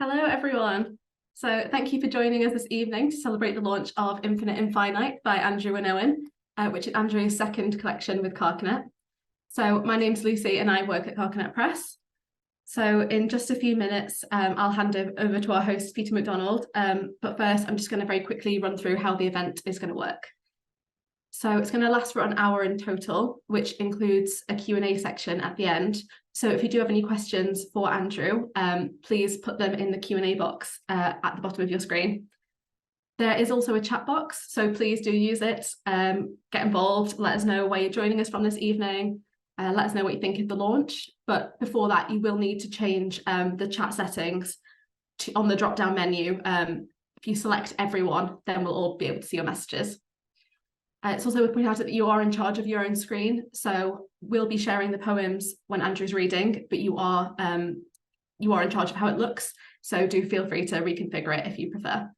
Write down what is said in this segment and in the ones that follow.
Hello, everyone. So thank you for joining us this evening to celebrate the launch of Infinite and Finite by Andrew and Owen, which is Andrew's second collection with Carcanet. So my name's Lucy and I work at Carcanet Press. So in just a few minutes, I'll hand over to our host, Peter McDonald. But first, I'm just going to very quickly run through how the event is going to work. So it's going to last for an hour in total, which includes a Q&A section at the end. So if you do have any questions for Andrew, please put them in the Q&A box at the bottom of your screen. There is also a chat box, so please do use it. Get involved, let us know where you're joining us from this evening. Let us know what you think of the launch. But before that, you will need to change the chat settings on the drop-down menu. If you select everyone, then we'll all be able to see your messages. It's also worth pointing out that you are in charge of your own screen, so we'll be sharing the poems when Andrew's reading, but you are in charge of how it looks, so do feel free to reconfigure it if you prefer.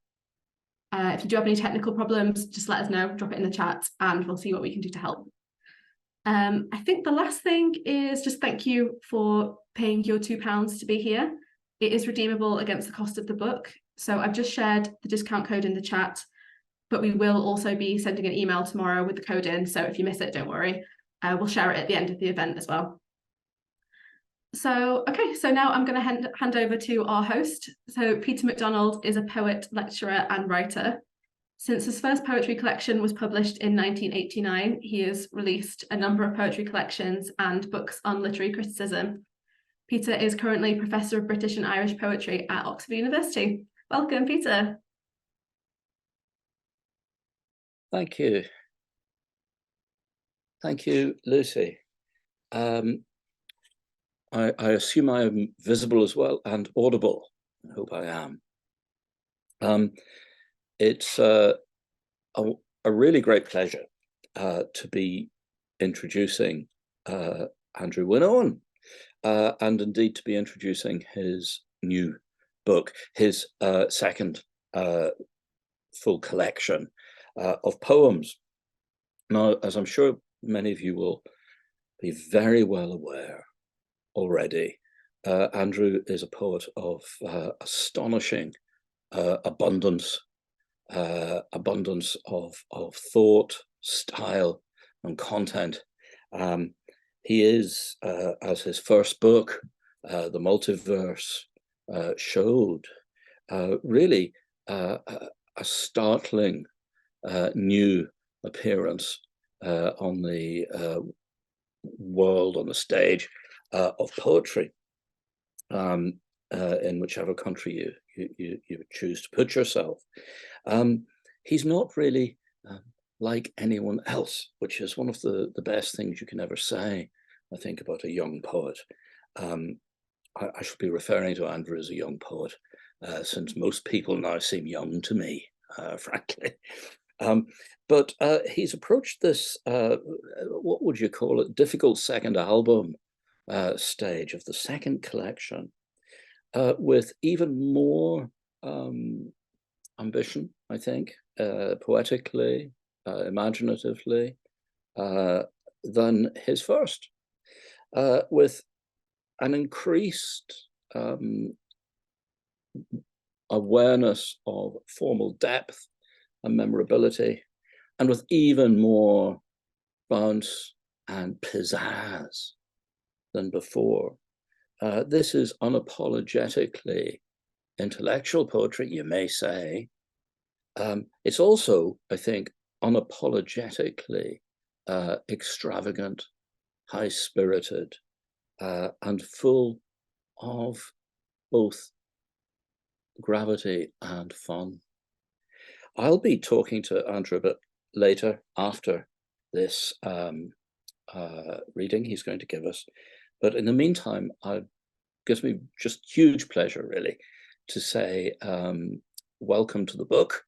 If you do have any technical problems, just let us know, drop it in the chat, and we'll see what we can do to help. I think the last thing is just thank you for paying your £2 to be here. It is redeemable against the cost of the book, so I've just shared the discount code in the chat, but we will also be sending an email tomorrow with the code in, so if you miss it, don't worry. We'll share it at the end of the event as well. So, okay, so now I'm going to hand over to our host. So Peter McDonald is a poet, lecturer, and writer. Since his first poetry collection was published in 1989, he has released a number of poetry collections and books on literary criticism. Peter is currently Professor of British and Irish Poetry at Oxford University. Welcome, Peter. Thank you. Thank you, Lucy. I assume I am visible as well and audible. I hope I am. It's a really great pleasure to be introducing Andrew Wynn, and indeed to be introducing his new book, his second full collection of poems. Now, as I'm sure many of you will be very well aware already, Andrew is a poet of astonishing abundance of thought, style, and content. He is, as his first book, The Multiverse, showed, really a startling new appearance on the world, on the stage of poetry, in whichever country you choose to put yourself. He's not really like anyone else, which is one of the best things you can ever say, I think, about a young poet. I should be referring to Andrew as a young poet, since most people now seem young to me, frankly. But he's approached this, what would you call it, difficult second album stage of the second collection with even more ambition, I think, poetically, imaginatively, than his first, with an increased awareness of formal depth and memorability, and with even more bounce and pizzazz than before. This is unapologetically intellectual poetry, you may say. It's also, I think, unapologetically extravagant, high-spirited, and full of both gravity and fun. I'll be talking to Andrew a bit later after this reading he's going to give us. But in the meantime, it gives me just huge pleasure, really, to say welcome to the book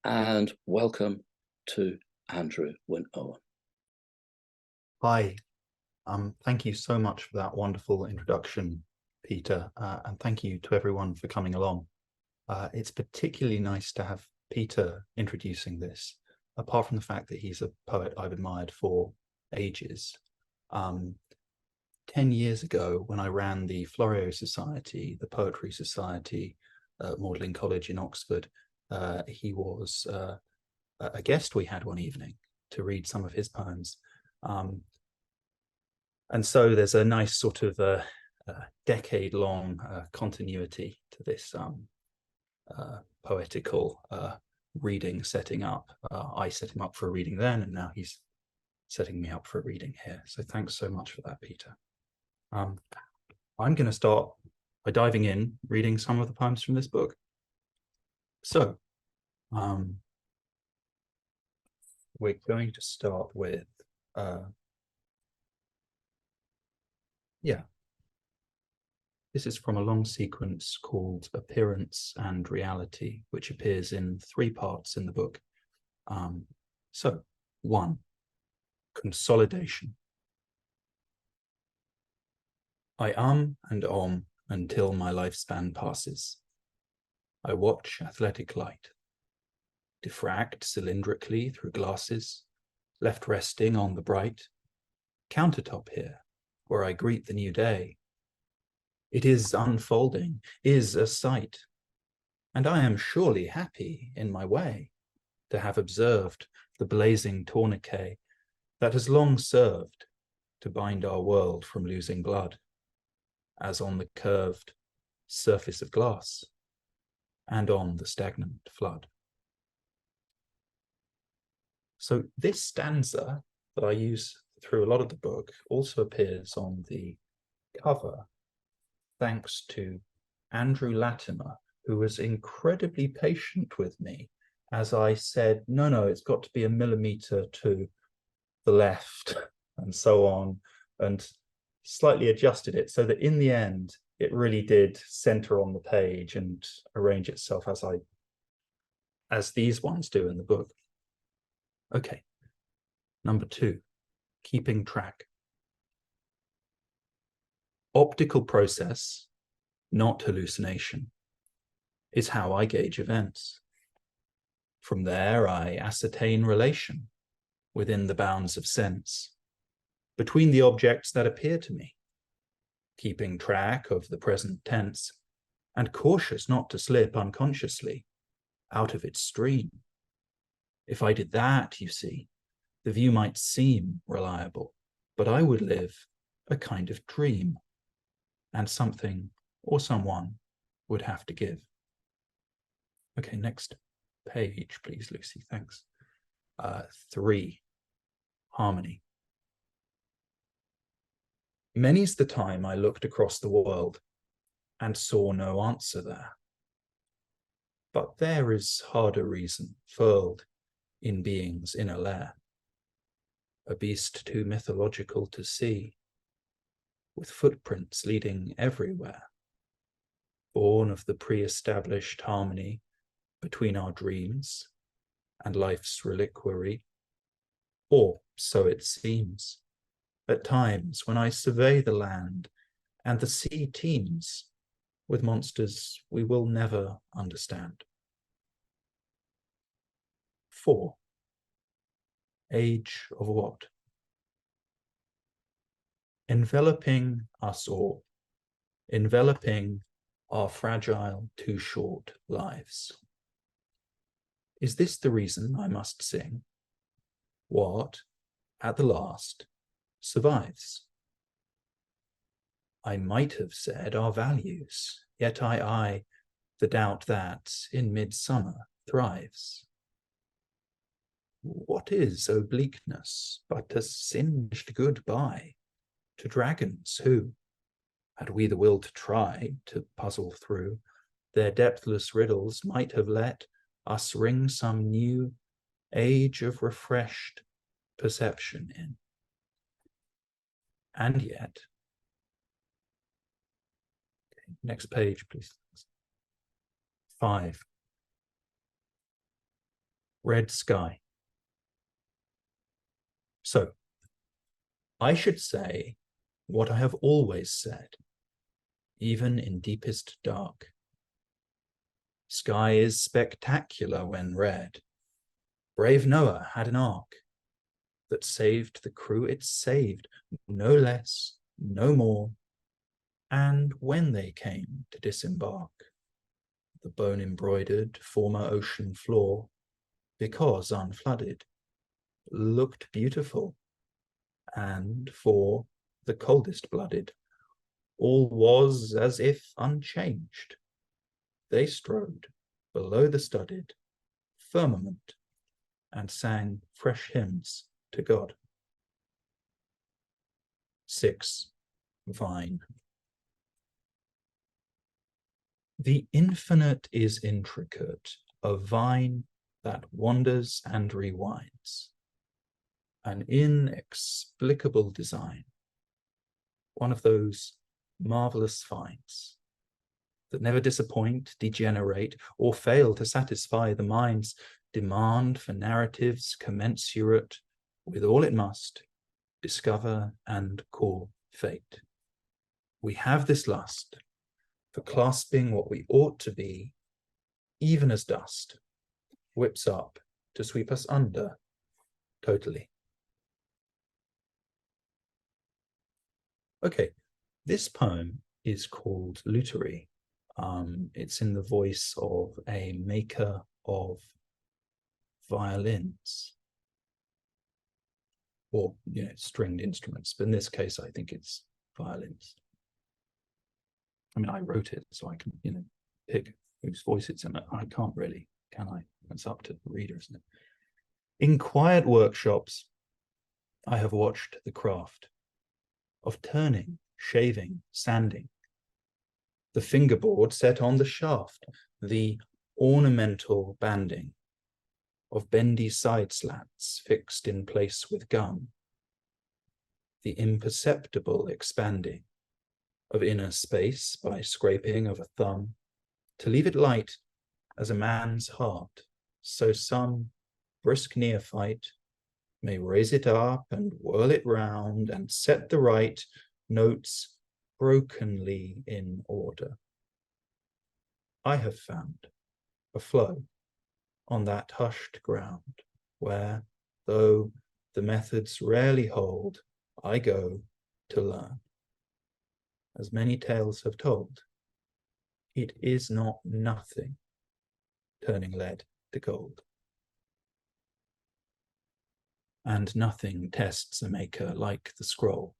and welcome to Andrew Wynn Owen. Hi, thank you so much for that wonderful introduction, Peter, and thank you to everyone for coming along. It's particularly nice to have Peter introducing this, apart from the fact that he's a poet I've admired for ages. 10 years ago, when I ran the Florio Society, the Poetry Society at Magdalen College in Oxford, he was a guest we had one evening to read some of his poems. And so there's a nice sort of decade-long continuity to this poetical reading setting up. I set him up for a reading then, and now he's setting me up for a reading here. So thanks so much for that, Peter. I'm going to start by diving in, reading some of the poems from this book. So we're going to start with, this is from a long sequence called Appearance and Reality, which appears in 3 parts in the book. So 1, consolidation. I and until my lifespan passes. I watch athletic light, diffract cylindrically through glasses, left resting on the bright countertop here, where I greet the new day. It is unfolding, is a sight, and I am surely happy in my way to have observed the blazing tourniquet that has long served to bind our world from losing blood, as on the curved surface of glass and on the stagnant flood. So this stanza that I use through a lot of the book also appears on the cover, thanks to Andrew Latimer, who was incredibly patient with me as I said, no, it's got to be a millimeter to the left and so on, and slightly adjusted it so that in the end, it really did center on the page and arrange itself as these ones do in the book. Okay, number 2, keeping track. Optical process, not hallucination, is how I gauge events. From there, I ascertain relation within the bounds of sense between the objects that appear to me, keeping track of the present tense and cautious not to slip unconsciously out of its stream. If I did that, you see, the view might seem reliable, but I would live a kind of dream, and something or someone would have to give. Okay, next page, please, Lucy, thanks. 3, harmony. Many's the time I looked across the world and saw no answer there. But there is harder reason furled in being's inner lair, a beast too mythological to see, with footprints leading everywhere, born of the pre-established harmony between our dreams and life's reliquary, or so it seems, at times when I survey the land and the sea teems with monsters we will never understand. 4, age of what? Enveloping us all, enveloping our fragile, too short lives. Is this the reason I must sing? What, at the last, survives? I might have said our values, yet I the doubt that in midsummer thrives. What is obliqueness but a singed goodbye to dragons who, had we the will to try to puzzle through their depthless riddles, might have let us ring some new age of refreshed perception in? And yet, okay, next page, please. 5, red sky. So, I should say what I have always said, even in deepest dark. Sky is spectacular when red. Brave Noah had an ark that saved the crew it saved, no less no more. And when they came to disembark, the bone-embroidered former ocean floor, because unflooded, looked beautiful, and for the coldest-blooded, all was as if unchanged. They strode below the studded firmament and sang fresh hymns to God. 6. Vine. The infinite is intricate, a vine that wanders and rewinds, an inexplicable design, one of those marvelous finds that never disappoint, degenerate, or fail to satisfy the mind's demand for narratives commensurate with all it must discover and call fate. We have this lust for clasping what we ought to be, even as dust whips up to sweep us under totally. Okay, this poem is called Lutery. It's in the voice of a maker of violins, or stringed instruments, but in this case I think it's violins. I mean, I wrote it, so I can pick whose voice it's in. I can't really, can I? It's up to the reader, isn't it? In quiet workshops, I have watched the craft of turning, shaving, sanding, the fingerboard set on the shaft, the ornamental banding of bendy side slats fixed in place with gum, the imperceptible expanding of inner space by scraping of a thumb to leave it light as a man's heart, so some brisk neophyte may raise it up and whirl it round and set the right notes brokenly in order. I have found a flow on that hushed ground where, though the methods rarely hold, I go to learn. As many tales have told, it is not nothing turning lead to gold. And nothing tests a maker like the scroll,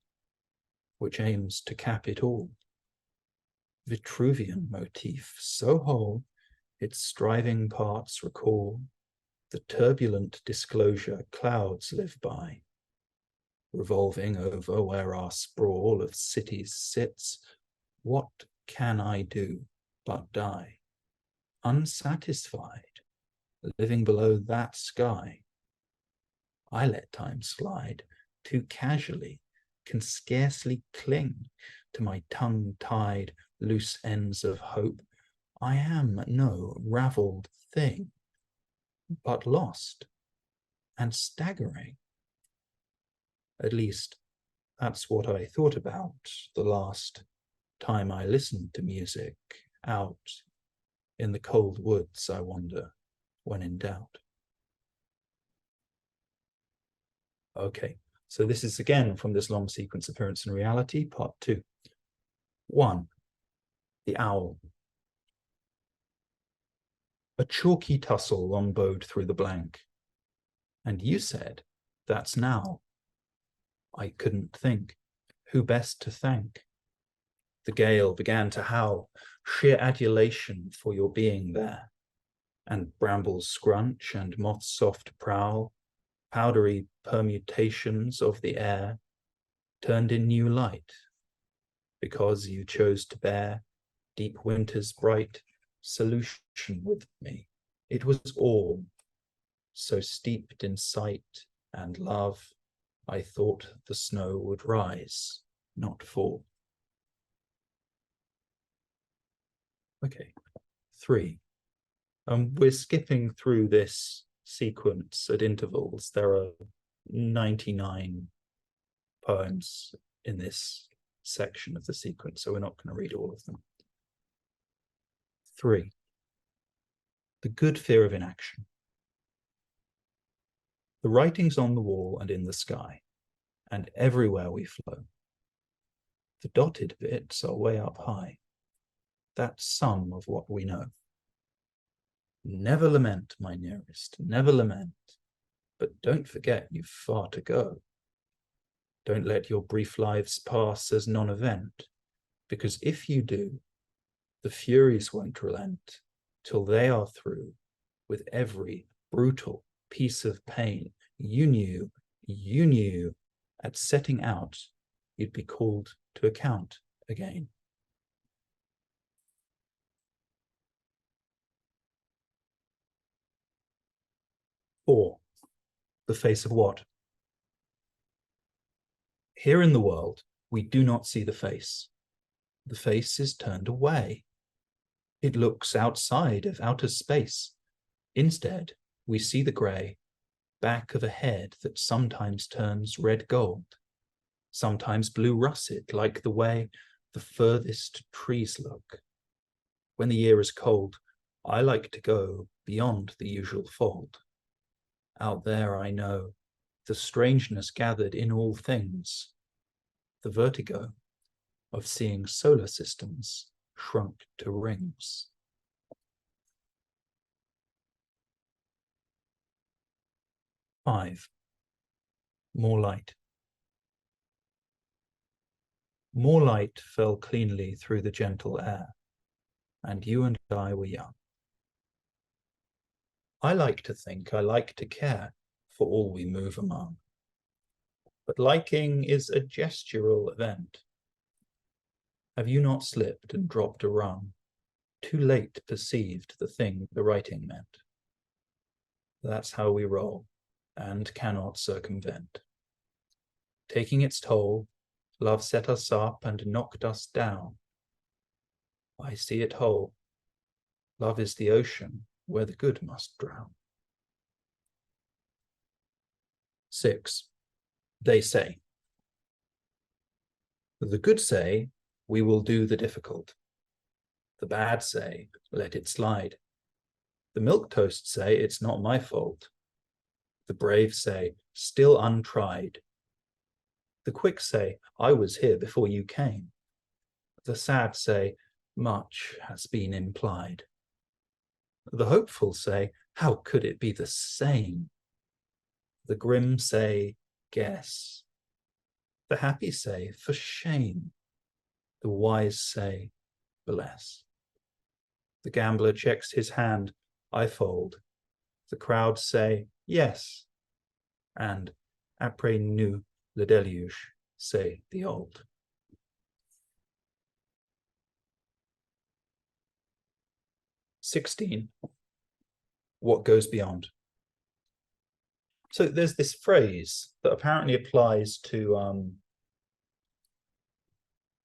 which aims to cap it all. Vitruvian motif so whole, its striving parts recall the turbulent disclosure clouds live by, revolving over where our sprawl of cities sits. What can I do but die, unsatisfied, living below that sky? I let time slide too casually, can scarcely cling to my tongue-tied loose ends of hope. I am no raveled thing, but lost and staggering. At least, that's what I thought about the last time I listened to music out in the cold woods. I wander when in doubt. Okay, so this is again from this long sequence, Appearance and Reality, part 2. 1. The Owl. A chalky tussle long bowed through the blank. And you said, that's now. I couldn't think. Who best to thank? The gale began to howl, sheer adulation for your being there. And brambles scrunch and moth's soft prowl, powdery permutations of the air, turned in new light, because you chose to bear deep winter's bright solution with me. It was all so steeped in sight and love, I thought the snow would rise, not fall. Okay, 3. We're skipping through this sequence at intervals. There are 99 poems in this section of the sequence, so we're not going to read all of them. 3. The good fear of inaction. The writings on the wall and in the sky, and everywhere we flow. The dotted bits are way up high. That's some of what we know. Never lament, my nearest, never lament, but don't forget you've far to go. Don't let your brief lives pass as non-event, because if you do, the Furies won't relent till they are through with every brutal piece of pain you knew at setting out you'd be called to account again. Or the face of what? Here in the world, we do not see the face. The face is turned away. It looks outside of outer space. Instead, we see the grey back of a head that sometimes turns red gold, sometimes blue russet, like the way the furthest trees look. When the year is cold, I like to go beyond the usual fold. Out there I know the strangeness gathered in all things, the vertigo of seeing solar systems shrunk to rings. Five, more light. More light fell cleanly through the gentle air, and you and I were young. I like to think I like to care for all we move among. But liking is a gestural event. Have you not slipped and dropped a rung, too late perceived the thing the writing meant? That's how we roll, and cannot circumvent. Taking its toll, love set us up and knocked us down. I see it whole. Love is the ocean where the good must drown. 6. They say. The good say, we will do the difficult. The bad say, let it slide. The milk toast say, it's not my fault. The brave say, still untried. The quick say, I was here before you came. The sad say, much has been implied. The hopeful say, how could it be the same? The grim say, guess. The happy say, for shame. The wise say, bless. The gambler checks his hand, I fold. The crowd say, yes. And après nous le déluge, say the old. "16. What goes beyond?" So there's this phrase that apparently applies to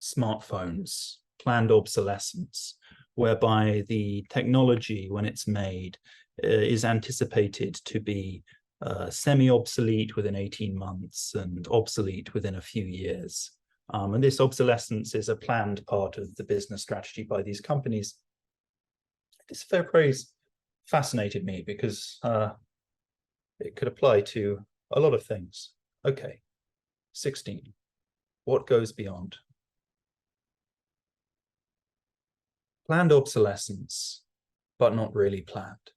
smartphones, planned obsolescence, whereby the technology, when it's made, is anticipated to be semi-obsolete within 18 months and obsolete within a few years. And this obsolescence is a planned part of the business strategy by these companies. This phrase fascinated me because it could apply to a lot of things. Okay, 16. What goes beyond? Planned obsolescence, but not really planned.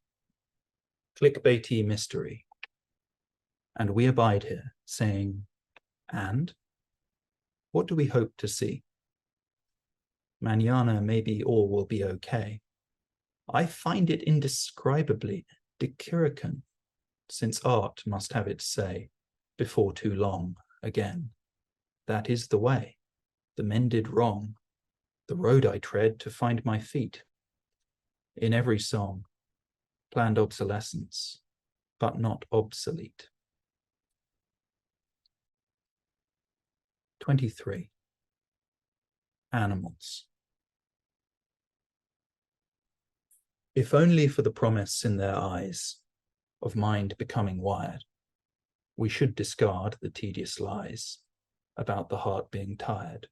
Clickbaity mystery. And we abide here, saying, and? What do we hope to see? Mañana maybe all will be okay. I find it indescribably Dichirican, since art must have its say, before too long, again. That is the way, the mended wrong, the road I tread to find my feet. In every song, planned obsolescence, but not obsolete. 23. Animals. If only for the promise in their eyes of mind becoming wired, we should discard the tedious lies about the heart being tired,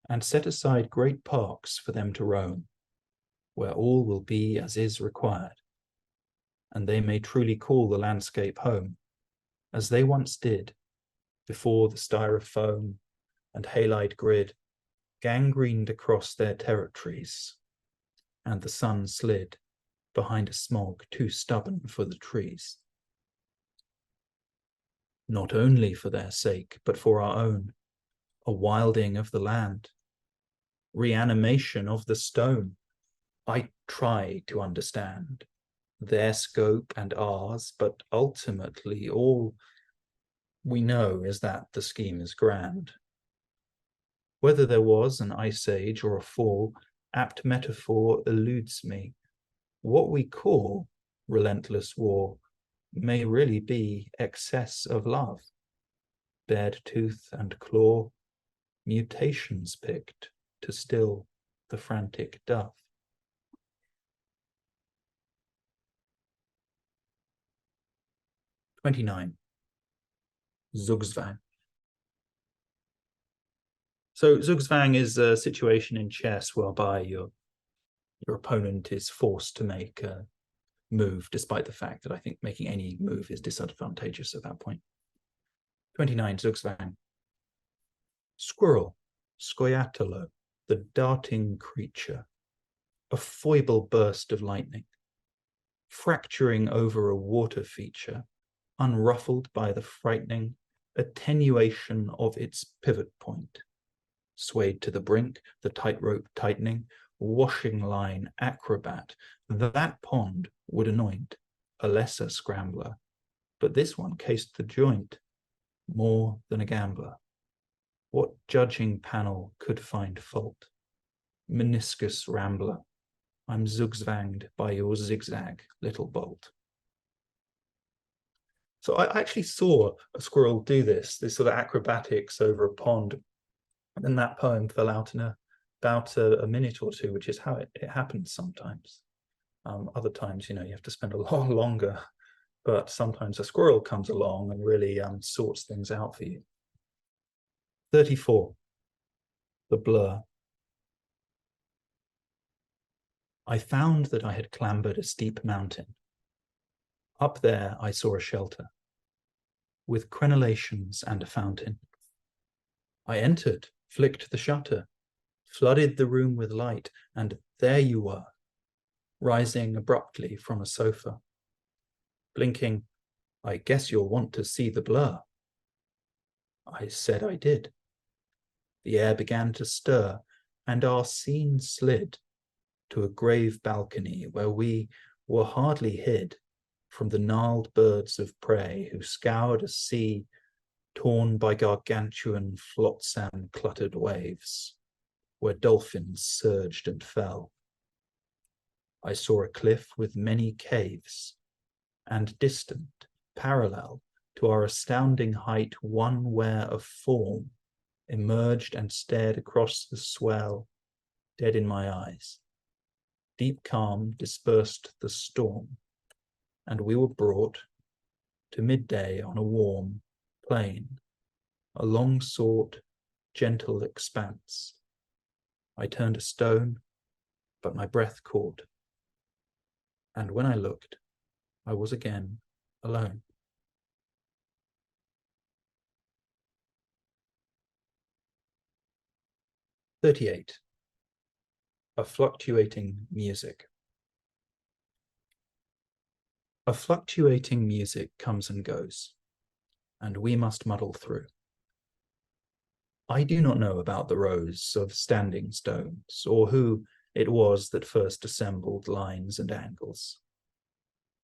and set aside great parks for them to roam, where all will be as is required, and they may truly call the landscape home, as they once did, before the styrofoam and halide grid gangrened across their territories, and the sun slid behind a smog too stubborn for the trees. Not only for their sake, but for our own, a wilding of the land, reanimation of the stone. I try to understand their scope and ours, but ultimately all we know is that the scheme is grand. Whether there was an ice age or a fall, apt metaphor eludes me. What we call relentless war may really be excess of love, bared tooth and claw, mutations picked to still the frantic dove. '29. Zugzwang. So Zugzwang is a situation in chess whereby your opponent is forced to make a move, despite the fact that I think making any move is disadvantageous at that point. 29. Zugzwang. Squirrel, Scoia'tael, the darting creature, a foible burst of lightning, fracturing over a water feature, unruffled by the frightening attenuation of its pivot point. Swayed to the brink, the tightrope tightening, washing line acrobat, that pond would anoint a lesser scrambler, but this one cased the joint, more than a gambler. What judging panel could find fault? Meniscus rambler, I'm zugzwanged by your zigzag, little bolt. So I actually saw a squirrel do this sort of acrobatics over a pond, and then that poem fell out in about a minute or two, which is how it happens sometimes. Other times, you have to spend a lot longer, but sometimes a squirrel comes along and really sorts things out for you. 34. The blur. I found that I had clambered a steep mountain. Up there I saw a shelter, with crenellations and a fountain. I entered, flicked the shutter, flooded the room with light, and there you were, rising abruptly from a sofa. Blinking, I guess you'll want to see the blur. I said I did. The air began to stir, and our scene slid to a grave balcony where we were hardly hid from the gnarled birds of prey who scoured a sea torn by gargantuan flotsam-cluttered waves, where dolphins surged and fell. I saw a cliff with many caves, and distant, parallel to our astounding height, one where a form emerged and stared across the swell, dead in my eyes. Deep calm dispersed the storm, and we were brought to midday on a warm plain, a long-sought, gentle expanse. I turned a stone, but my breath caught, and when I looked, I was again alone. '38. A fluctuating music. A fluctuating music comes and goes, and we must muddle through. I do not know about the rows of standing stones, or who it was that first assembled lines and angles.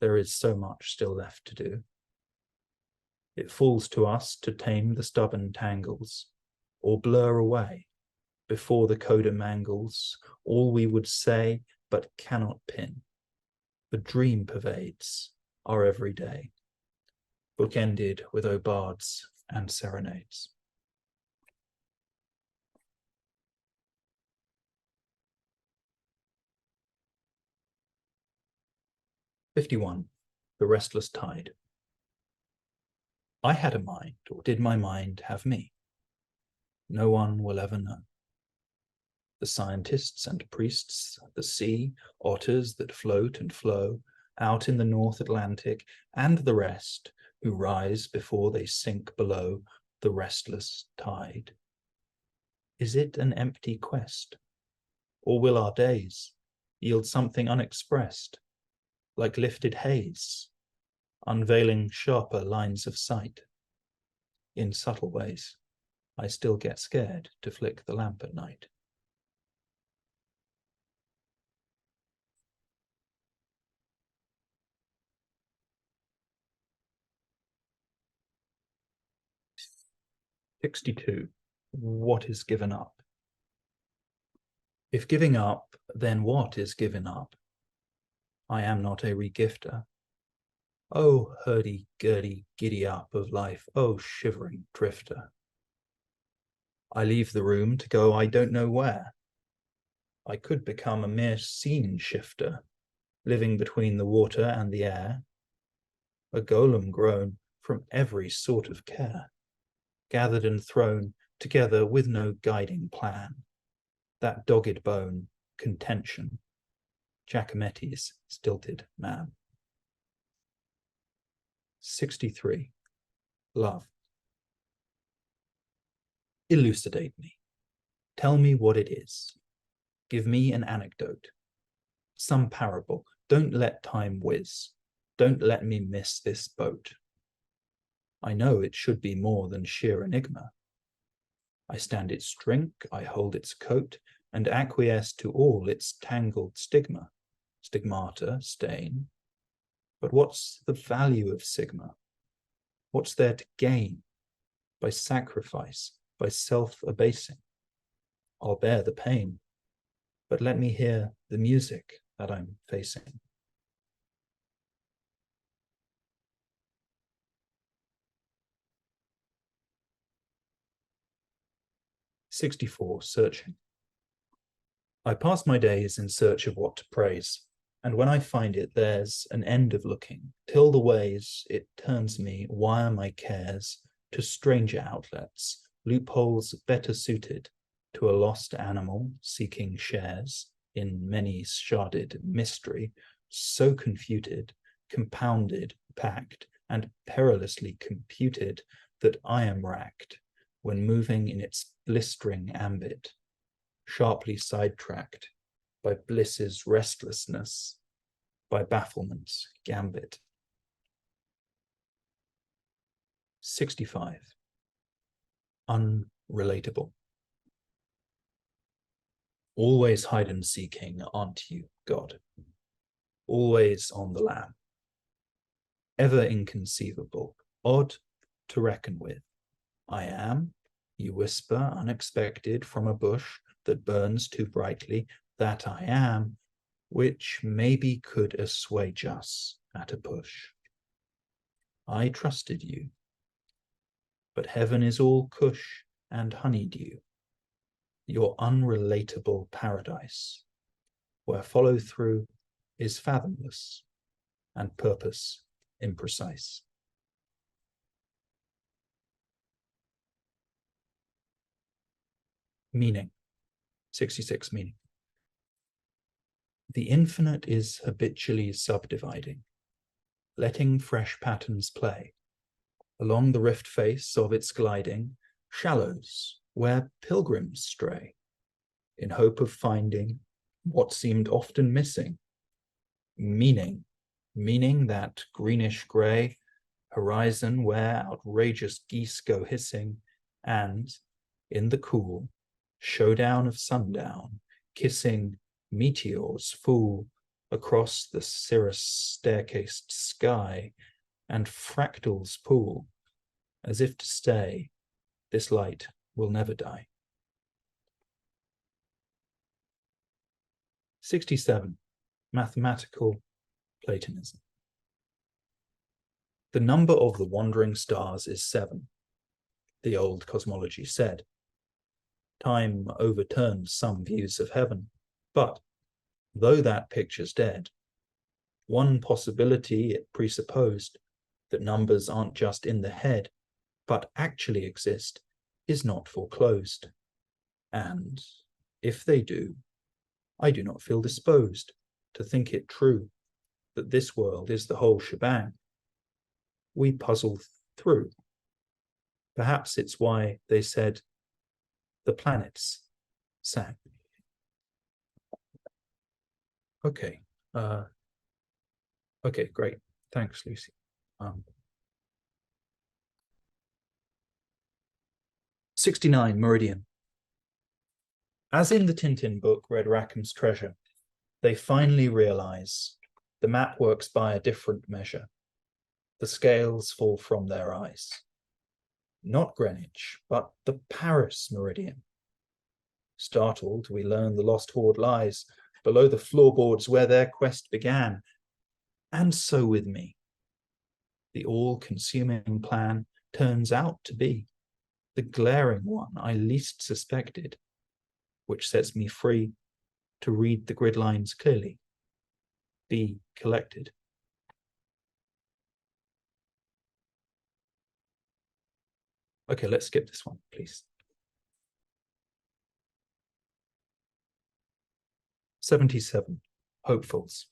There is so much still left to do. It falls to us to tame the stubborn tangles, or blur away, before the coda mangles, all we would say but cannot pin. The dream pervades our everyday, bookended with obards and serenades. '51. The restless tide. I had a mind, or did my mind have me? No one will ever know. The scientists and priests, the sea, otters that float and flow out in the North Atlantic, and the rest who rise before they sink below the restless tide. Is it an empty quest? Or will our days yield something unexpressed, like lifted haze, unveiling sharper lines of sight? In subtle ways, I still get scared to flick the lamp at night. "62. What is given up? If giving up, then what is given up? I am not a regifter. Oh, hurdy-gurdy giddy-up of life, oh, shivering drifter. I leave the room to go I don't know where. I could become a mere scene shifter, living between the water and the air, a golem grown from every sort of care, gathered and thrown together with no guiding plan. That dogged bone, contention, Giacometti's stilted man." 63. Love. Elucidate me. Tell me what it is. Give me an anecdote, some parable. Don't let time whiz. Don't let me miss this boat. I know it should be more than sheer enigma. I stand its drink, I hold its coat, and acquiesce to all its tangled stigma, stigmata, stain. But what's the value of sigma? What's there to gain by sacrifice, by self-abasing? I'll bear the pain, but let me hear the music that I'm facing. "64. Searching. I pass my days in search of what to praise, and when I find it, there's an end of looking, till the ways it turns me wire my cares to stranger outlets, loopholes better suited to a lost animal seeking shares in many sharded mystery, so confuted, compounded, packed, and perilously computed that I am racked when moving in its blistering ambit, sharply sidetracked by bliss's restlessness, by bafflement's gambit." 65. Unrelatable. Always hide and seeking, aren't you, God? Always on the lam. Ever inconceivable, odd to reckon with. I am, you whisper unexpected from a bush that burns too brightly, that I am, which maybe could assuage us at a push. I trusted you, but heaven is all cush and honeydew, your unrelatable paradise, where follow-through is fathomless and purpose imprecise. Meaning. 66. Meaning. The infinite is habitually subdividing, letting fresh patterns play. Along the rift face of its gliding, shallows where pilgrims stray, in hope of finding what seemed often missing. Meaning that greenish-grey horizon where outrageous geese go hissing, and, in the cool, showdown of sundown, kissing meteors fool across the cirrus staircased sky, and fractals pool, as if to say, this light will never die. 67. Mathematical Platonism. The number of the wandering stars is 7, the old cosmology said. Time overturned some views of heaven, but though that picture's dead, one possibility it presupposed, that numbers aren't just in the head, but actually exist, is not foreclosed. And if they do, I do not feel disposed to think it true that this world is the whole shebang. We puzzle through. Perhaps it's why they said the planets sang. Okay. Okay, great. Thanks, Lucy. 69, Meridian. As in the Tintin book, Red Rackham's Treasure, they finally realize the map works by a different measure. The scales fall from their eyes. Not Greenwich, but the Paris Meridian. Startled, we learn the lost hoard lies below the floorboards where their quest began. And so with me. The all-consuming plan turns out to be the glaring one I least suspected, which sets me free to read the grid lines clearly, be collected. Okay, let's skip this one, please. 77, Hopefuls.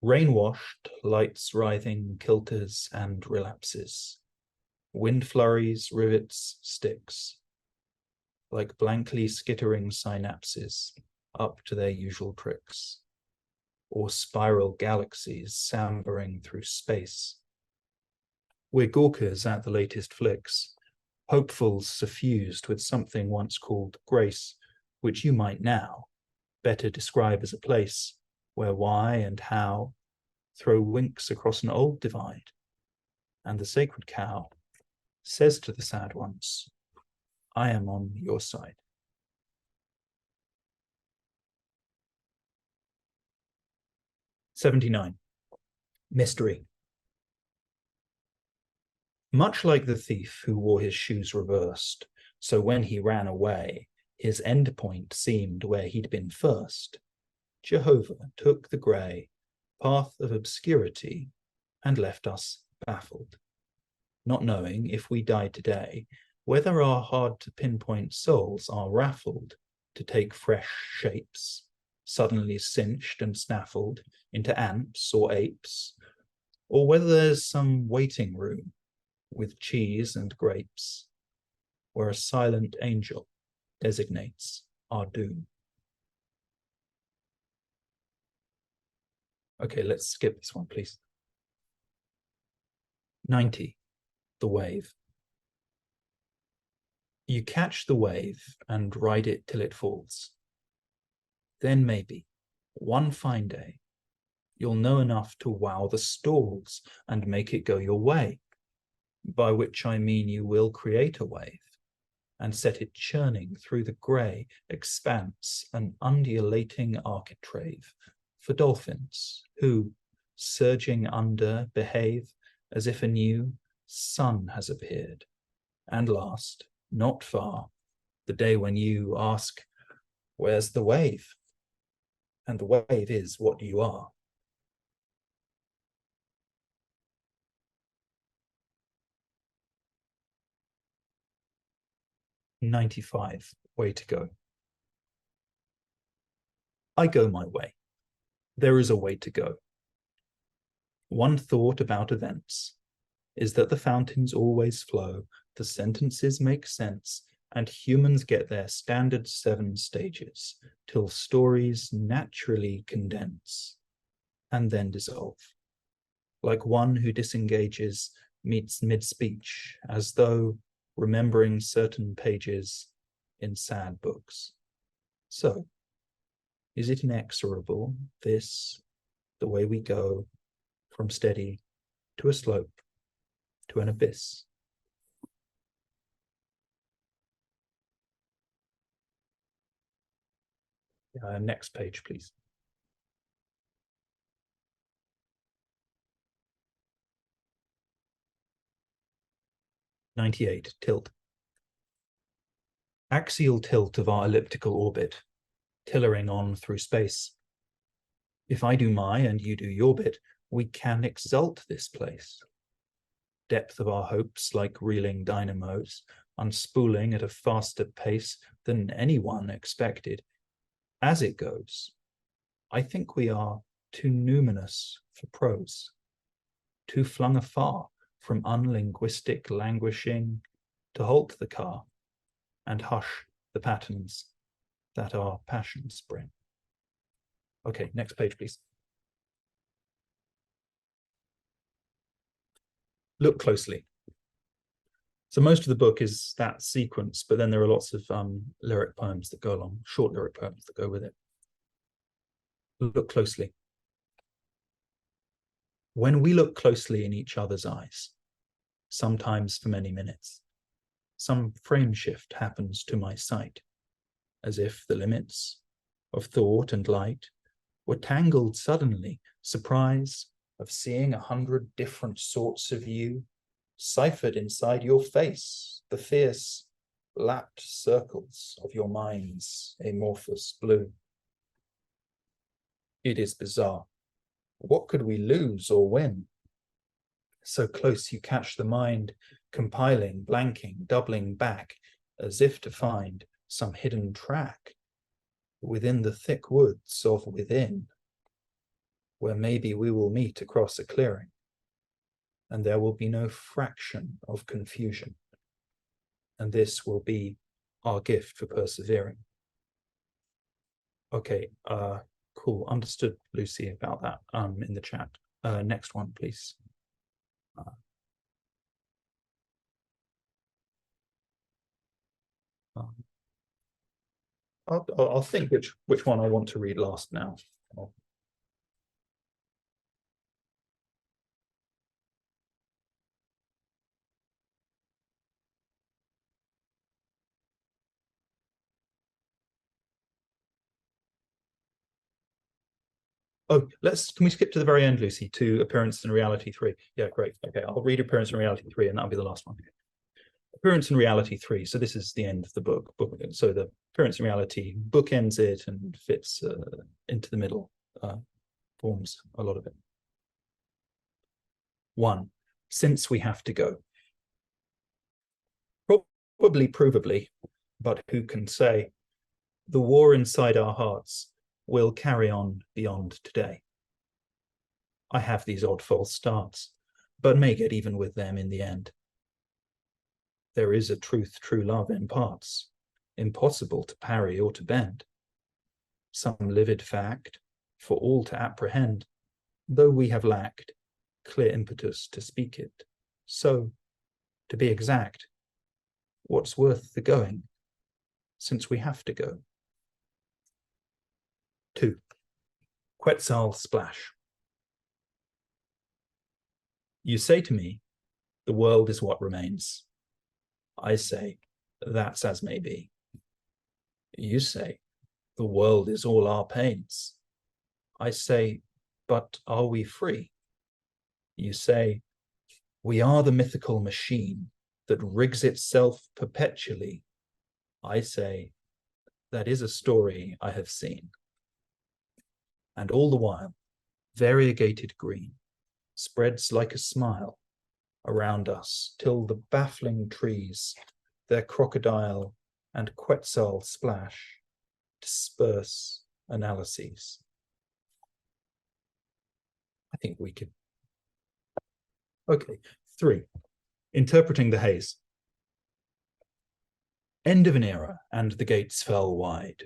Rain-washed, lights writhing, kilters and relapses. Wind flurries, rivets, sticks. Like blankly skittering synapses, up to their usual tricks. Or spiral galaxies sambering through space. We're gawkers at the latest flicks, hopefuls suffused with something once called grace, which you might now better describe as a place where why and how throw winks across an old divide, and the sacred cow says to the sad ones, I am on your side. '79, Mystery. Much like the thief who wore his shoes reversed, so when he ran away, his endpoint seemed where he'd been first. Jehovah took the grey path of obscurity and left us baffled, not knowing if we died today, whether our hard-to-pinpoint souls are raffled to take fresh shapes, suddenly cinched and snaffled into ants or apes, or whether there's some waiting room with cheese and grapes, where a silent angel designates our doom. Okay, let's skip this one, please. 90, The Wave. You catch the wave and ride it till it falls. Then maybe, one fine day, you'll know enough to wow the stalls and make it go your way, by which I mean you will create a wave and set it churning through the grey expanse, an undulating architrave for dolphins who, surging under, behave as if a new sun has appeared. And last, not far, the day when you ask, where's the wave? And the wave is what you are. '95, Way to Go. I go my way. There is a way to go. One thought about events is that the fountains always flow, the sentences make sense, and humans get their standard 7 stages till stories naturally condense and then dissolve, like one who disengages meets mid-speech, as though remembering certain pages in sad books. So, is it inexorable, this, the way we go from steady to a slope, to an abyss? Next page, please. '98, Tilt. Axial tilt of our elliptical orbit, tillering on through space. If I do my and you do your bit, we can exalt this place. Depth of our hopes like reeling dynamos, unspooling at a faster pace than anyone expected. As it goes, I think we are too numinous for prose, too flung afar from unlinguistic languishing to halt the car and hush the patterns that our passions bring. Okay, next page, please. Look closely. So most of the book is that sequence, but then there are lots of lyric poems that go along, short lyric poems that go with it. Look closely. When we look closely in each other's eyes, sometimes for many minutes, some frame shift happens to my sight, as if the limits of thought and light were tangled suddenly, surprise of seeing 100 different sorts of you, ciphered inside your face, the fierce, lapped circles of your mind's amorphous blue. It is bizarre. What could we lose or win? So close you catch the mind, compiling, blanking, doubling back, as if to find some hidden track within the thick woods of within, where maybe we will meet across a clearing, and there will be no fraction of confusion. And this will be our gift for persevering. Okay, cool. Understood, Lucy, about that in the chat. Next one, please. I'll think which one I want to read last now. Oh, can we skip to the very end, Lucy, to Appearance and Reality 3? Yeah, great. Okay, I'll read Appearance and Reality 3, and that'll be the last one. Appearance and Reality 3. So this is the end of the book. So the Appearance and Reality bookends it and fits into the middle, forms a lot of it. 1. Since we have to go. Probably, provably, but who can say? The war inside our hearts will carry on beyond today. I have these odd false starts, but may get even with them in the end. There is a truth true love imparts, impossible to parry or to bend. Some livid fact for all to apprehend, though we have lacked clear impetus to speak it. So, to be exact, what's worth the going, since we have to go? 2. Quetzal Splash. You say to me, the world is what remains. I say, that's as may be. You say, the world is all our pains. I say, but are we free? You say, we are the mythical machine that rigs itself perpetually. I say, that is a story I have seen. And all the while, variegated green spreads like a smile around us till the baffling trees, their crocodile and Quetzal splash, disperse analyses. I think we could. Okay, 3. Interpreting the haze. End of an era, and the gates fell wide,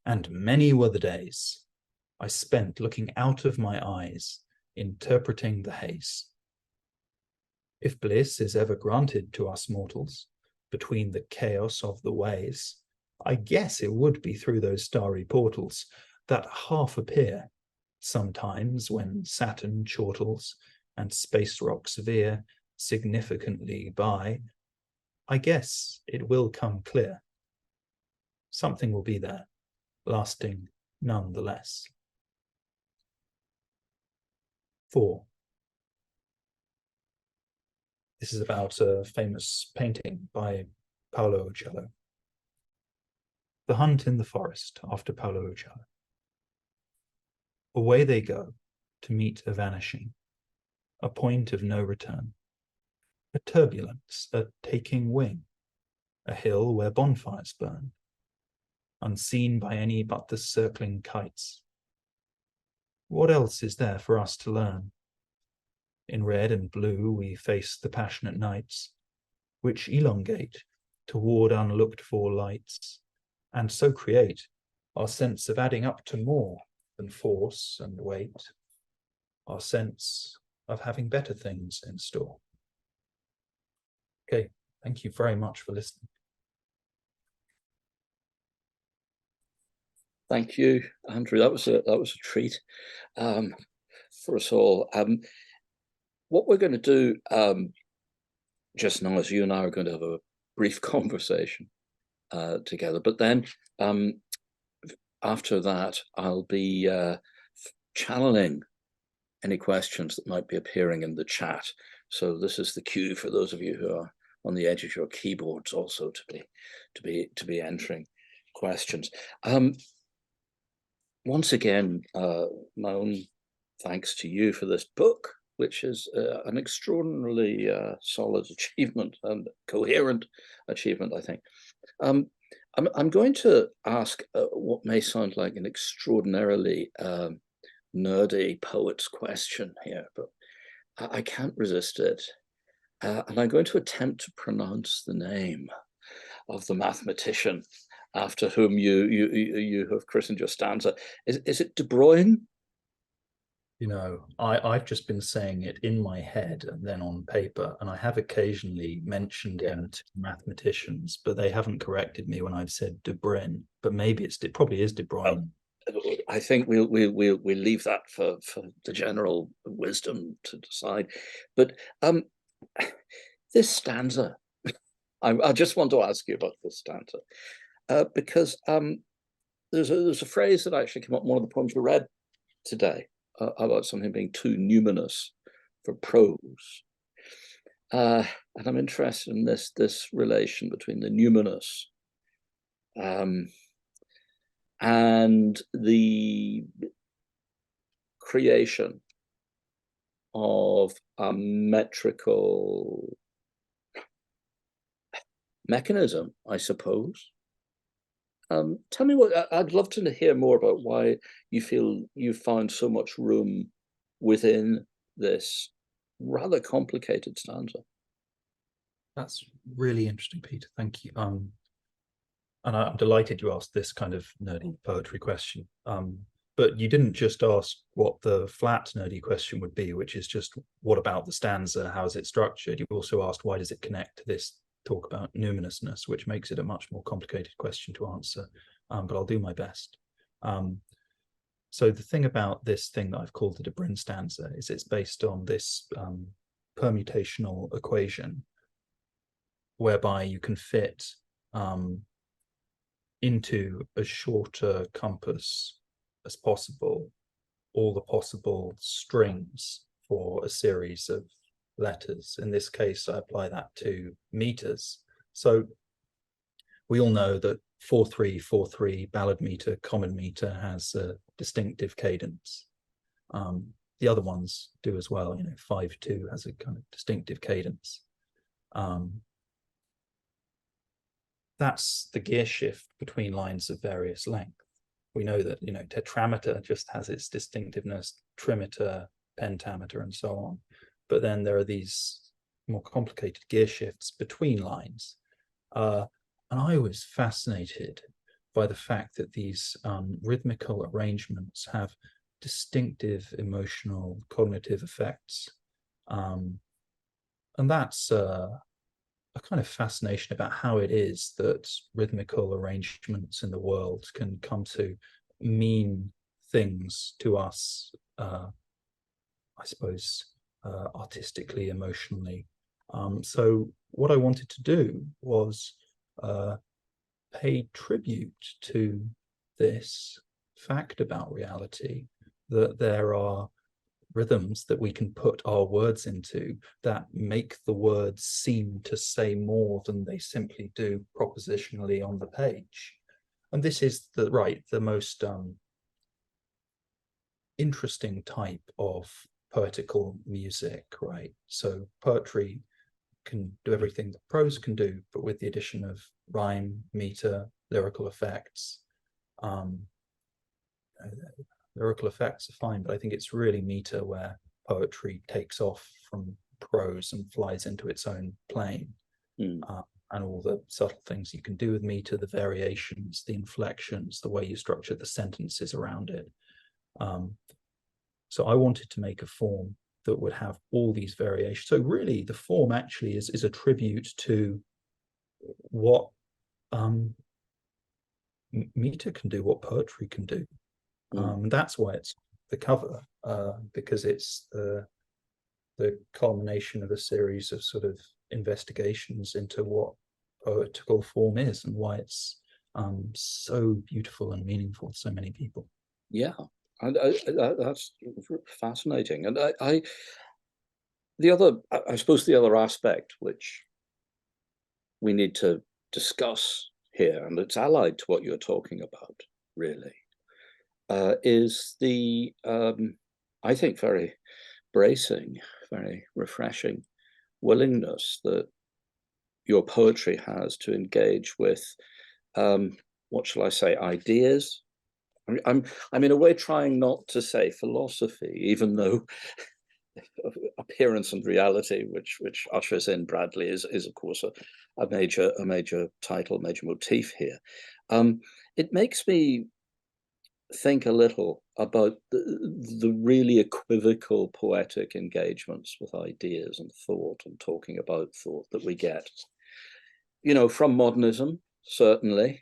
and many were the days I spent looking out of my eyes, interpreting the haze. If bliss is ever granted to us mortals, between the chaos of the ways, I guess it would be through those starry portals that half appear, sometimes when Saturn chortles and space rocks veer significantly by. I guess it will come clear. Something will be there, lasting nonetheless. 4. This is about a famous painting by Paolo Uccello. The Hunt in the Forest, after Paolo Uccello. Away they go to meet a vanishing, a point of no return, a turbulence, a taking wing, a hill where bonfires burn, unseen by any but the circling kites. What else is there for us to learn? In red and blue we face the passionate nights, which elongate toward unlooked for lights, and so create our sense of adding up to more than force and weight, our sense of having better things in store. Okay, thank you very much for listening. Thank you, Andrew. That was a treat for us all. What we're going to do just now is you and I are going to have a brief conversation together, but then after that, I'll be channeling any questions that might be appearing in the chat. So this is the cue for those of you who are on the edge of your keyboards also to be entering questions. Once again, my own thanks to you for this book, which is an extraordinarily solid achievement and coherent achievement, I think. I'm going to ask what may sound like an extraordinarily nerdy poet's question here, but I can't resist it. And I'm going to attempt to pronounce the name of the mathematician after whom you have christened your stanza. Is it De Bruyne? You know, I've just been saying it in my head and then on paper, and I have occasionally mentioned him to mathematicians, but they haven't corrected me when I've said De Bruyne. But maybe it probably is De Bruyne. I think we'll leave that for the general wisdom to decide. But this stanza, I just want to ask you about this stanza because there's a phrase that actually came up in one of the poems we read today. About something being too numinous for prose. And I'm interested in this relation between the numinous and the creation of a metrical mechanism, I suppose. Tell me I'd love to hear more about why you feel you found so much room within this rather complicated stanza. That's really interesting, Peter. Thank you. And I'm delighted you asked this kind of nerdy poetry question. But you didn't just ask what the flat nerdy question would be, which is just what about the stanza? How is it structured? You also asked why does it connect to this talk about numinousness, which makes it a much more complicated question to answer, but I'll do my best. So the thing about this thing that I've called the De Bruyne stanza is it's based on this permutational equation whereby you can fit into as shorter compass as possible all the possible strings for a series of letters. In this case, I apply that to meters. So we all know that 4/3/4/3 ballad meter, common meter has a distinctive cadence. The other ones do as well. 5/2 has a kind of distinctive cadence. That's the gear shift between lines of various length. We know that tetrameter just has its distinctiveness, trimeter, pentameter, and so on. But then there are these more complicated gear shifts between lines. And I was fascinated by the fact that these rhythmical arrangements have distinctive emotional cognitive effects. And that's a kind of fascination about how it is that rhythmical arrangements in the world can come to mean things to us, I suppose, artistically, emotionally. So what I wanted to do was pay tribute to this fact about reality, that there are rhythms that we can put our words into that make the words seem to say more than they simply do propositionally on the page. And this is the most interesting type of poetical music, right? So poetry can do everything that prose can do, but with the addition of rhyme, meter, lyrical effects. Lyrical effects are fine, but I think it's really meter where poetry takes off from prose and flies into its own plane. and all the subtle things you can do with meter, the variations, the inflections, the way you structure the sentences around it. So I wanted to make a form that would have all these variations. So really the form actually is a tribute to what meter can do, what poetry can do. That's why it's the cover, because it's the culmination of a series of sort of investigations into what poetical form is and why it's so beautiful and meaningful to so many people. Yeah, and that's fascinating. And I suppose the other aspect which we need to discuss here, and it's allied to what you're talking about, really, is the I think very bracing, very refreshing willingness that your poetry has to engage with what shall I say, ideas. I'm in a way trying not to say philosophy, even though appearance and reality, which ushers in Bradley, is of course a major title, major motif here. It makes me think a little about the really equivocal poetic engagements with ideas and thought and talking about thought that we get, from modernism, certainly.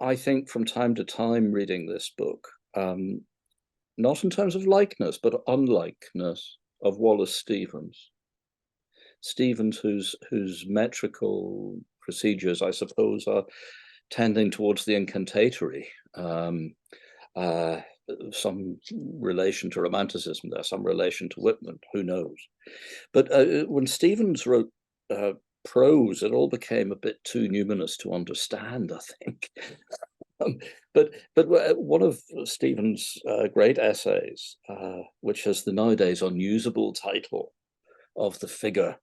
I think from time to time reading this book, not in terms of likeness, but unlikeness of Wallace Stevens. Stevens, whose metrical procedures, I suppose, are tending towards the incantatory, some relation to Romanticism there, some relation to Whitman, who knows. But when Stevens wrote prose, it all became a bit too numinous to understand, I think. But one of Stevens' great essays, which has the nowadays unusable title of The Figure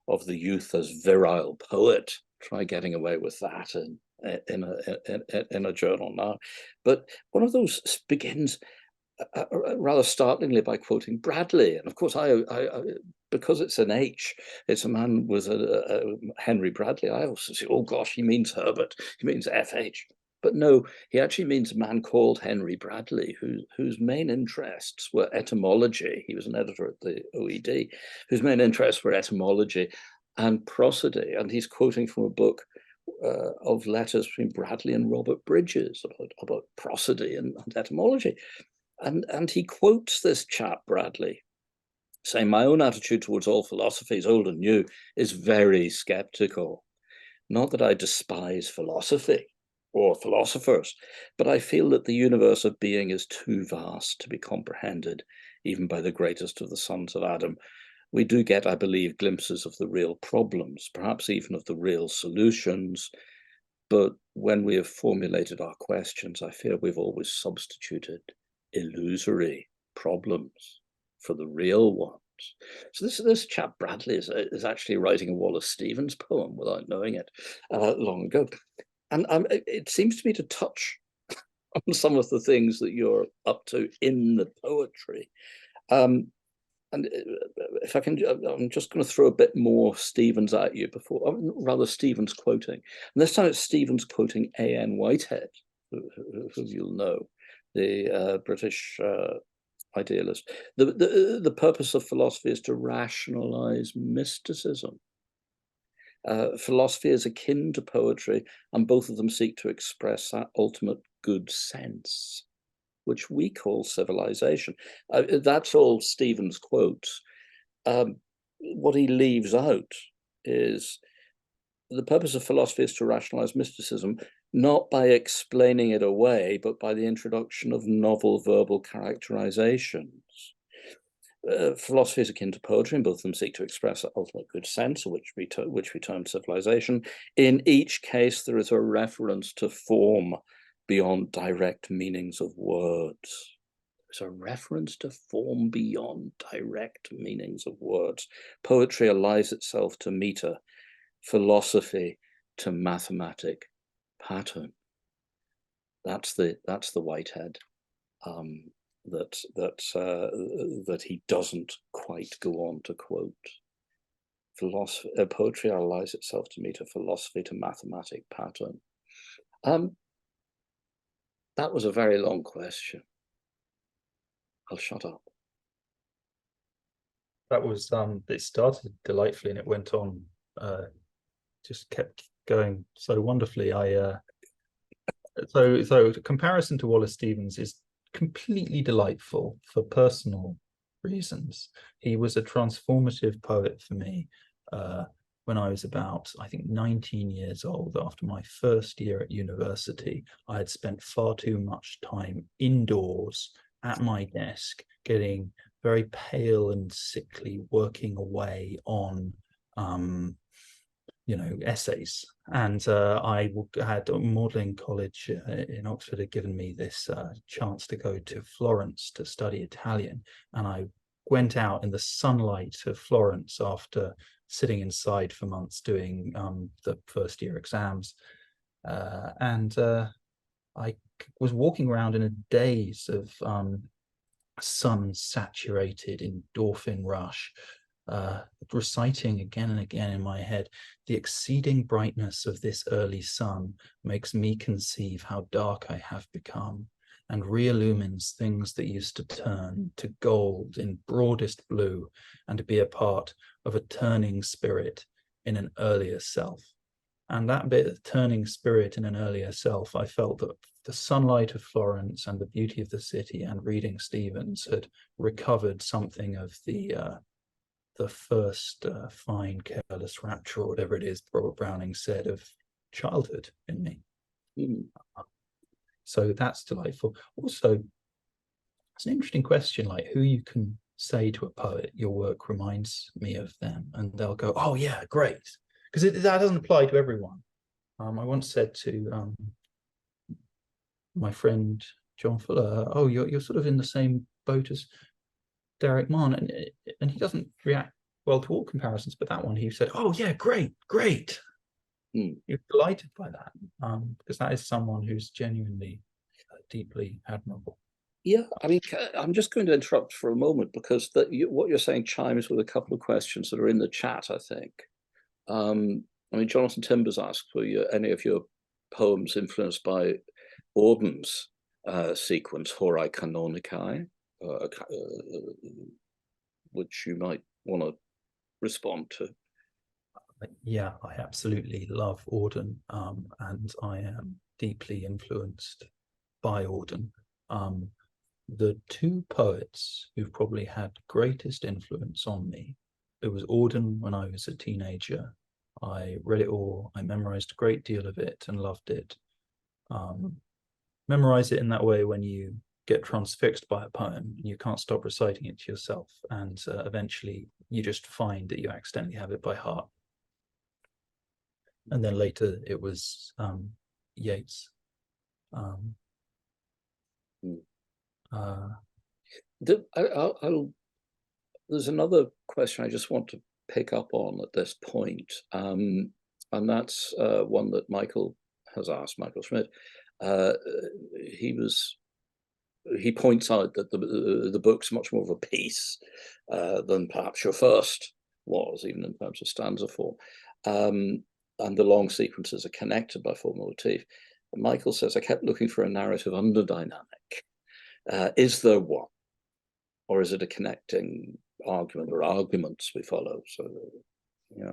of the Youth as Virile Poet, try getting away with that in a journal now. But one of those begins rather startlingly by quoting Bradley, and of course I because it's an H, it's a man with a Henry Bradley. I also say, oh gosh, he means Herbert, he means FH. But no, he actually means a man called Henry Bradley, whose main interests were etymology. He was an editor at the OED, whose main interests were etymology and prosody. And he's quoting from a book of letters between Bradley and Robert Bridges about prosody and etymology. And he quotes this chap, Bradley, saying, my own attitude towards all philosophies, old and new, is very skeptical. Not that I despise philosophy or philosophers, but I feel that the universe of being is too vast to be comprehended, even by the greatest of the sons of Adam. We do get, I believe, glimpses of the real problems, perhaps even of the real solutions, but when we have formulated our questions, I fear we've always substituted illusory problems for the real ones. So this chap Bradley is actually writing a Wallace Stevens poem without knowing it long ago. And it seems to me to touch on some of the things that you're up to in the poetry. And if I can, I'm just going to throw a bit more Stevens at you before, rather Stevens quoting. And this time it's Stevens quoting A.N. Whitehead, who you'll know, the British idealist. The purpose of philosophy is to rationalize mysticism. Philosophy is akin to poetry, and both of them seek to express that ultimate good sense, which we call civilization. That's all Stevens quotes. What he leaves out is the purpose of philosophy is to rationalize mysticism, not by explaining it away, but by the introduction of novel verbal characterizations. Philosophy is akin to poetry, and both of them seek to express that ultimate good sense, which we term civilization. In each case, there is a reference to form beyond direct meanings of words. There's a reference to form beyond direct meanings of words. Poetry allies itself to meter, philosophy to mathematic pattern. That's the Whitehead that he doesn't quite go on to quote. philosophy, poetry allies itself to meet a philosophy to mathematic pattern. That was a very long question. I'll shut up. That was it started delightfully and it went on, just kept going so wonderfully. So the comparison to Wallace Stevens is completely delightful for personal reasons. He was a transformative poet for me when I was about, I think, 19 years old. After my first year at university, I had spent far too much time indoors at my desk, getting very pale and sickly, working away on essays. And I had a modeling college in Oxford had given me this chance to go to Florence to study Italian. And I went out in the sunlight of Florence after sitting inside for months doing the first year exams. And I was walking around in a daze of sun-saturated endorphin rush, reciting again and again in my head, the exceeding brightness of this early sun makes me conceive how dark I have become, and re-illumines things that used to turn to gold in broadest blue, and to be a part of a turning spirit in an earlier self. And that bit of turning spirit in an earlier self, I felt that the sunlight of Florence and the beauty of the city and reading Stevens had recovered something of the first fine, careless rapture, or whatever it is Robert Browning said, of childhood in me. So that's delightful. Also, it's an interesting question, like who you can say to a poet, your work reminds me of them, and they'll go, oh yeah, great. Because that doesn't apply to everyone. I once said to my friend John Fuller, oh, you're sort of in the same boat as Derek Mann, and he doesn't react well to all comparisons, but that one he said, oh yeah, great. You're delighted by that, because that is someone who's genuinely deeply admirable. Yeah, I mean, I'm just going to interrupt for a moment because what you're saying chimes with a couple of questions that are in the chat, I think. I mean, Jonathan Timbers asked, were any of your poems influenced by Auden's sequence, Horai Canonicae, which you might want to respond to? Yeah, I absolutely love Auden, and I am deeply influenced by Auden. The two poets who've probably had greatest influence on me, it was Auden when I was a teenager. I read it all, I memorized a great deal of it and loved it. Memorize it in that way when you get transfixed by a poem and you can't stop reciting it to yourself, and eventually you just find that you accidentally have it by heart. And then later it was Yeats. There's another question I just want to pick up on at this point, and that's one that Michael has asked, Michael Schmidt. He points out that the book's much more of a piece than perhaps your first was, even in terms of stanza form. And the long sequences are connected by formal motif. And Michael says, I kept looking for a narrative underdynamic. Is there one? Or is it a connecting argument or arguments we follow? So, yeah.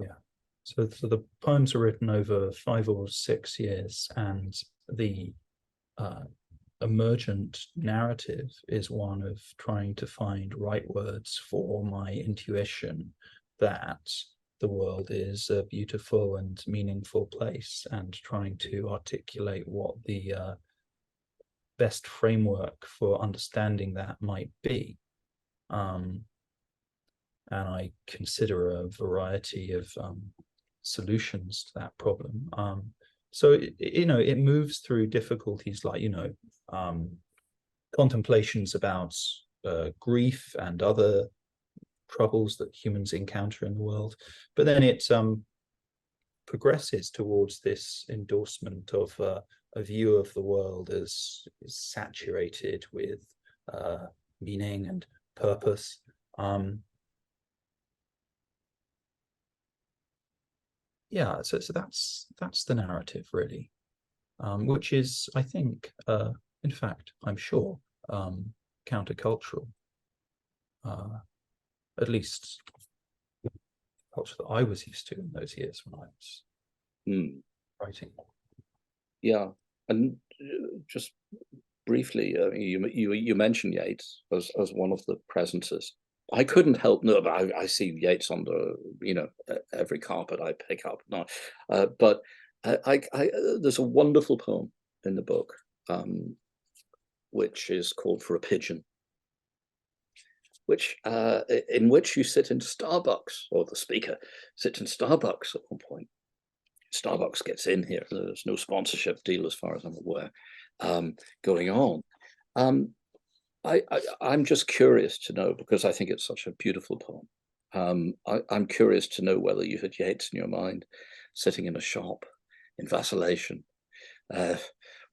So the poems are written over 5 or 6 years, and the emergent narrative is one of trying to find right words for my intuition that the world is a beautiful and meaningful place, and trying to articulate what the best framework for understanding that might be. And I consider a variety of solutions to that problem. So it moves through difficulties like contemplations about grief and other troubles that humans encounter in the world, but then it progresses towards this endorsement of a view of the world as saturated with meaning and purpose. yeah, so that's the narrative really, which is, I think, in fact, I'm sure, countercultural, at least the culture that I was used to in those years when I was writing. Yeah, and just briefly, you mentioned Yeats as one of the presences. I couldn't help no, but I see Yeats on the every carpet I pick up. No, but there's a wonderful poem in the book, which is called "For a Pigeon," which in which you sit in Starbucks, or the speaker sits in Starbucks at one point. Starbucks gets in here. There's no sponsorship deal, as far as I'm aware, going on. I'm just curious to know, because I think it's such a beautiful poem. I'm curious to know whether you had Yeats in your mind, sitting in a shop in vacillation,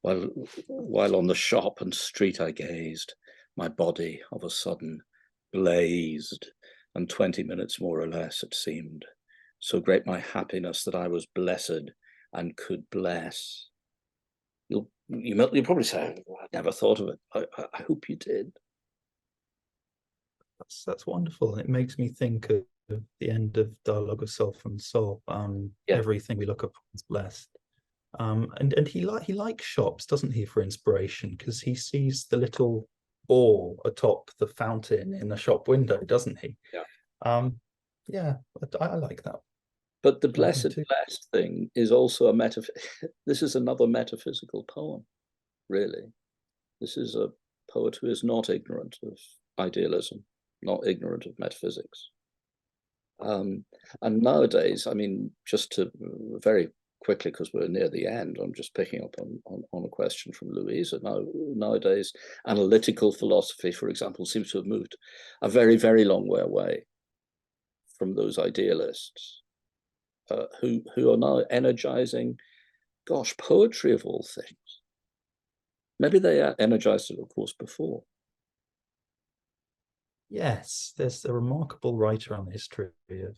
while on the shop and street I gazed, my body of a sudden blazed, and 20 minutes more or less it seemed. So great my happiness that I was blessed and could bless. You'll probably say, I never thought of it. I hope you did. That's wonderful. It makes me think of the end of Dialogue of Self and Soul. Everything we look upon is blessed. And he likes shops, doesn't he, for inspiration? Because he sees the little ball atop the fountain in the shop window, doesn't he? Yeah. Yeah, I like that. But the blessed thing is also this is another metaphysical poem, really. This is a poet who is not ignorant of idealism, not ignorant of metaphysics. And nowadays, I mean, just to very quickly, because we're near the end, I'm just picking up on a question from Louisa. Nowadays, analytical philosophy, for example, seems to have moved a very, very long way away from those idealists who are now energizing, gosh, poetry of all things. Maybe they energized it, of course, before. Yes, there's a remarkable writer on the history of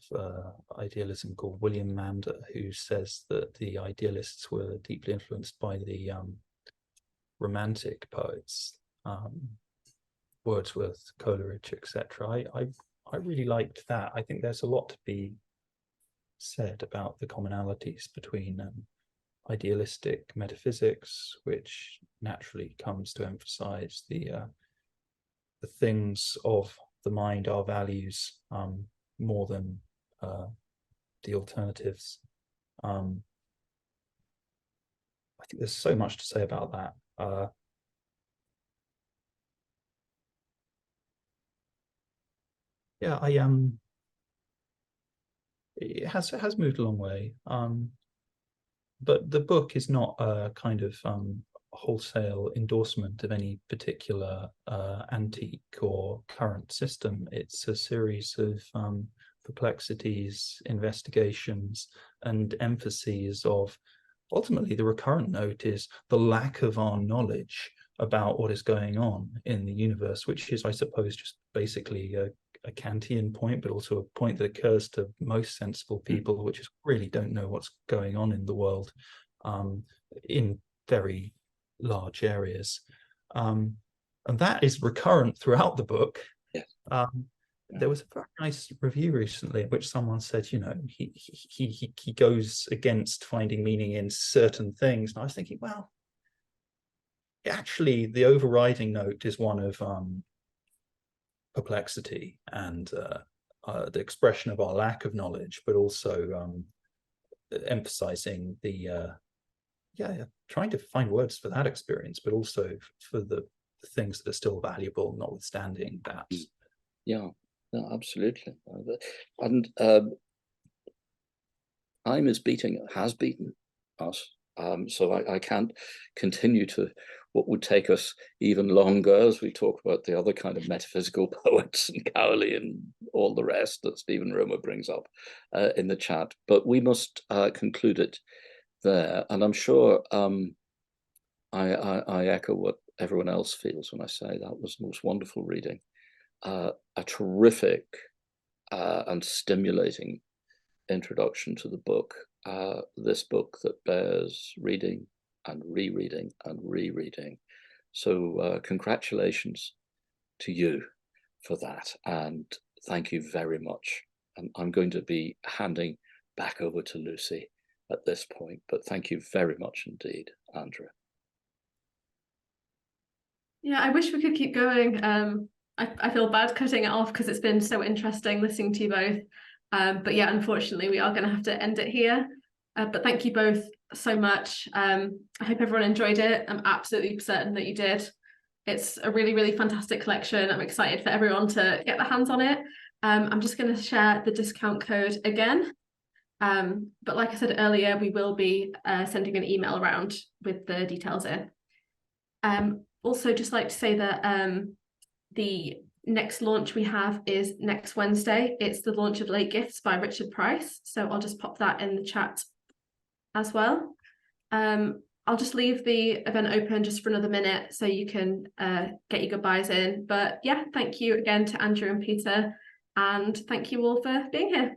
idealism called William Mander, who says that the idealists were deeply influenced by the romantic poets, Wordsworth, Coleridge, etc. I really liked that. I think there's a lot to be said about the commonalities between idealistic metaphysics, which naturally comes to emphasize the things of the mind, our values, more than the alternatives. I think there's so much to say about that. Yeah, it has moved a long way, but the book is not a kind of wholesale endorsement of any particular antique or current system. It's a series of perplexities, investigations, and emphases of, ultimately, the recurrent note is the lack of our knowledge about what is going on in the universe, which is, I suppose, just basically a Kantian point, but also a point that occurs to most sensible people, which is really don't know what's going on in the world in very large areas. And that is recurrent throughout the book. Yes. There was a very nice review recently in which someone said, you know, he goes against finding meaning in certain things. And I was thinking, well, actually, the overriding note is one of perplexity and the expression of our lack of knowledge, but also emphasizing the trying to find words for that experience, but also for the things that are still valuable, notwithstanding that. Yeah, no, absolutely. And time has beaten us. So I can't continue to what would take us even longer as we talk about the other kind of metaphysical poets and Cowley and all the rest that Stephen Romer brings up in the chat. But we must conclude it there. And I'm sure I echo what everyone else feels when I say that was the most wonderful reading. A terrific and stimulating introduction to the book, this book that bears reading and rereading and rereading. So congratulations to you for that, and thank you very much. And I'm going to be handing back over to Lucy at this point, but thank you very much indeed, Andrew. Yeah, I wish we could keep going. I feel bad cutting it off because it's been so interesting listening to you both. But yeah, unfortunately, we are going to have to end it here. But thank you both so much. I hope everyone enjoyed it. I'm absolutely certain that you did. It's a really, really fantastic collection. I'm excited for everyone to get their hands on it. I'm just going to share the discount code again. But like I said earlier, we will be sending an email around with the details in. Also, just like to say that the next launch we have is next Wednesday. It's the launch of Late Gifts by Richard Price. So I'll just pop that in the chat as well. I'll just leave the event open just for another minute so you can get your goodbyes in. But yeah, thank you again to Andrew and Peter, and thank you all for being here.